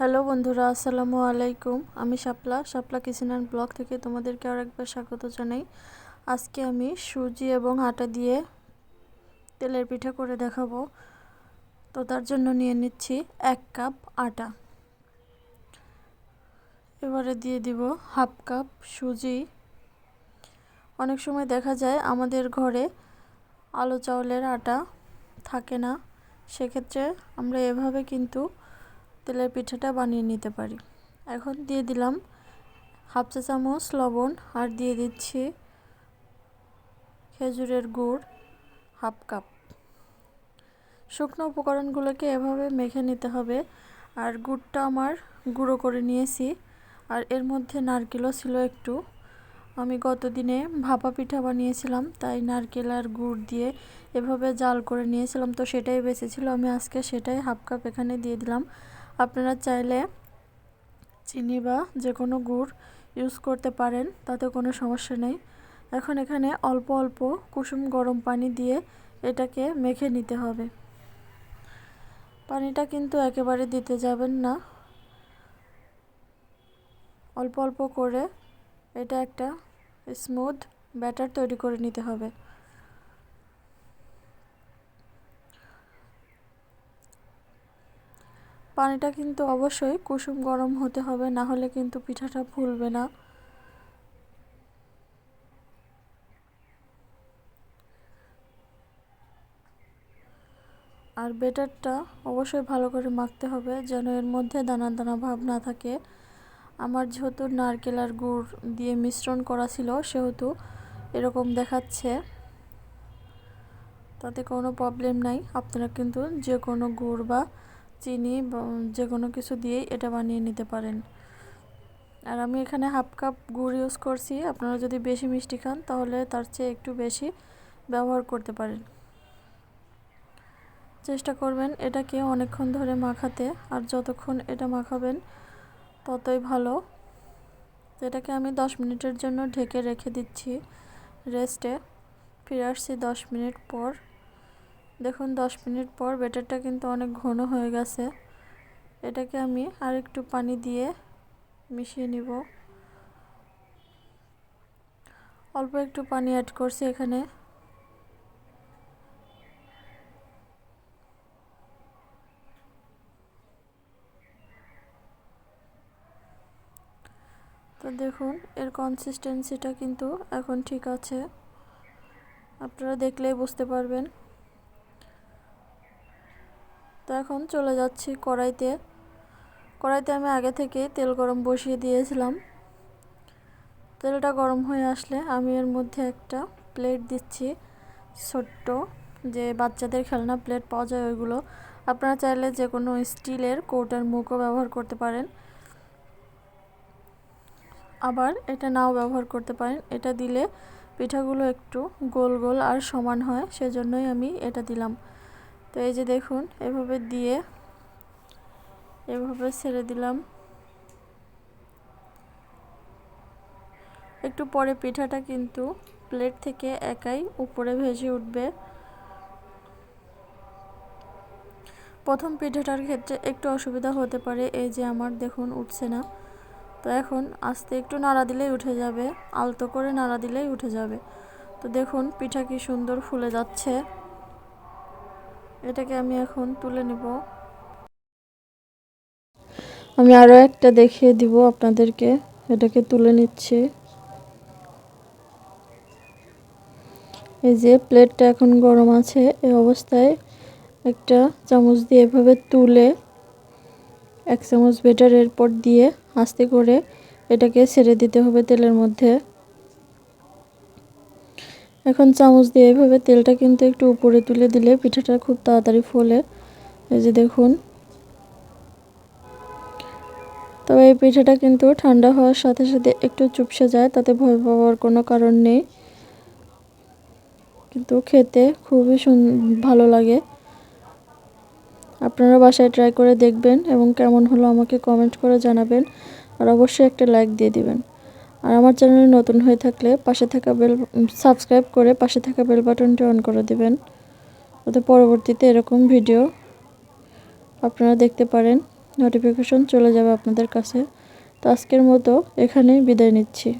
Hello বন্ধুরা, আসসালামু আলাইকুম। আমি শাপলা কিচেন অ্যান্ড ব্লগ থেকে তোমাদেরকে আরেকবার স্বাগত জানাই। আজকে আমি সুজি এবং আটা দিয়ে তেলের পিঠা করে দেখাবো। তো তার জন্য নিয়ে নিচ্ছি 1 কাপ আটা। এবারে দিয়ে দিব হাফ কাপ সুজি। অনেক সময় দেখা যায় আমাদের ঘরে আলো চাউলের আটা থাকে না, সেক্ষেত্রে আমরা এভাবে কিন্তু তেলের পিঠাটা বানিয়ে নিতে পারি। এখন দিয়ে দিলাম হাফ চা চামচ লবণ আর দিয়ে দিচ্ছি খেজুরের গুড় হাফ কাপ। শুকনো উপকরণগুলোকে এভাবে মেখে নিতে হবে। আর গুড়টা আমার গুঁড়ো করে নিয়েছি। আর এর মধ্যে নারকেলও ছিল একটু। আমি গতদিনে ভাপা পিঠা বানিয়েছিলাম, তাই নারকেল আর গুড় দিয়ে এভাবে জাল করে নিয়েছিলাম, তো সেটাই বেঁচেছিল। আমি আজকে সেটাই হাফ কাপ এখানে দিয়ে দিলাম। আপনারা চাইলে চিনি বা যে কোনো গুড় ইউজ করতে পারেন, তাতে কোনো সমস্যা নেই। এখন এখানে অল্প অল্প কুসুম গরম পানি দিয়ে এটাকে মেখে নিতে হবে। পানিটা কিন্তু একেবারে দিতে যাবেন না, অল্প অল্প করে এটা একটা স্মুথ ব্যাটার তৈরি করে নিতে হবে। পানিটা কিন্তু অবশ্যই কুসুম গরম হতে হবে, না হলে কিন্তু পিঠাটা ফুলবে না। আর ব্যাটারটা অবশ্যই ভালো করে মাখতে হবে, যেন এর মধ্যে দানা দানা ভাব না থাকে। আমার যেহেতু নারকেল আর গুড় দিয়ে মিশ্রণ করা ছিল, সেহেতু এরকম দেখাচ্ছে, তাতে কোনো প্রবলেম নাই। আপনারা কিন্তু যে কোনো গুড় বা চিনি বা যে কোনো কিছু দিয়েই এটা বানিয়ে নিতে পারেন। আর আমি এখানে হাফ কাপ গুড় ইউজ করছি। আপনারা যদি বেশি মিষ্টি খান তাহলে তার চেয়ে একটু বেশি ব্যবহার করতে পারেন। চেষ্টা করবেন এটাকে অনেকক্ষণ ধরে মাখাতে, আর যতক্ষণ এটা মাখাবেন ততই ভালো। এটাকে আমি 10 মিনিটের জন্য ঢেকে রেখে দিচ্ছি রেস্টে। ফিরে আসছি 10 মিনিট পর। দেখুন 10 মিনিট পর ব্যাটারটা কিন্তু অনেক ঘন হয়ে গেছে। এটাকে আমি আর একটু পানি দিয়ে মিশিয়ে নিব। অল্প একটু পানি অ্যাড করছি এখানে। তো দেখুন এর কনসিস্টেন্সিটা কিন্তু এখন ঠিক আছে, আপনারা দেখলেই বুঝতে পারবেন। তো এখন চলে যাচ্ছি কড়াইতে। আমি আগে থেকে তেল গরম বসিয়ে দিয়েছিলাম। তেলটা গরম হয়ে আসলে আমি এর মধ্যে একটা প্লেট দিচ্ছি, ছোট্ট যে বাচ্চাদের খেলনা প্লেট পাওয়া যায় ওইগুলো। আপনারা চাইলে যে কোনো স্টিলের কৌটার মুখও ব্যবহার করতে পারেন, আবার এটা নাও ব্যবহার করতে পারেন। এটা দিলে পিঠাগুলো একটু গোল গোল আর সমান হয়, সেজন্যই আমি এটা দিলাম। তো এই যে দেখুন এভাবে দিয়ে এভাবে ছেড়ে দিলাম। একটু পরে পিঠাটা কিন্তু প্লেট থেকে একাই উপরে ভেসে উঠবে। প্রথম পিঠাটার ক্ষেত্রে একটু অসুবিধা হতে পারে, এই যে আমার দেখুন উঠছে না। তো এখন আস্তে একটু নাড়া দিলেই উঠে যাবে, আলতো করে নাড়া দিলেই উঠে যাবে। তো দেখুন পিঠা কি সুন্দর ফুলে যাচ্ছে। এটাকে আমি এখন তুলে নিব। আমি আরও একটা দেখিয়ে দিব আপনাদেরকে। এটাকে তুলে নিচ্ছি। এই যে প্লেটটা এখন গরম আছে, এই অবস্থায় একটা চামচ দিয়ে এভাবে তুলে 1 চামচ ব্যাটার এরপর দিয়ে আস্তে করে এটাকে ছেড়ে দিতে হবে তেলের মধ্যে। এখন চামচ দিয়ে এভাবে তেলটা কিন্তু একটু উপরে তুলে দিলে পিঠাটা খুব তাড়াতাড়ি ফোলে। এই যে দেখুন। তবে এই পিঠাটা কিন্তু ঠান্ডা হওয়ার সাথে সাথে একটু চুপসে যায়, তাতে ভয় পাওয়ার কোনো কারণ নেই, কিন্তু খেতে খুবই ভালো লাগে। আপনারা বাসায় ট্রাই করে দেখবেন এবং কেমন হলো আমাকে কমেন্ট করে জানাবেন। আর অবশ্যই একটা লাইক দিয়ে দিবেন। আর আমার চ্যানেলে নতুন হয়ে থাকলে সাবস্ক্রাইব করে পাশে থাকা বেল বাটনটি অন করে দিবেন, যাতে পরবর্তীতে এরকম ভিডিও আপনারা দেখতে পারেন। নোটিফিকেশন চলে যাবে আপনাদের কাছে। তো আজকের মতো এখানেই বিদায় নিচ্ছি।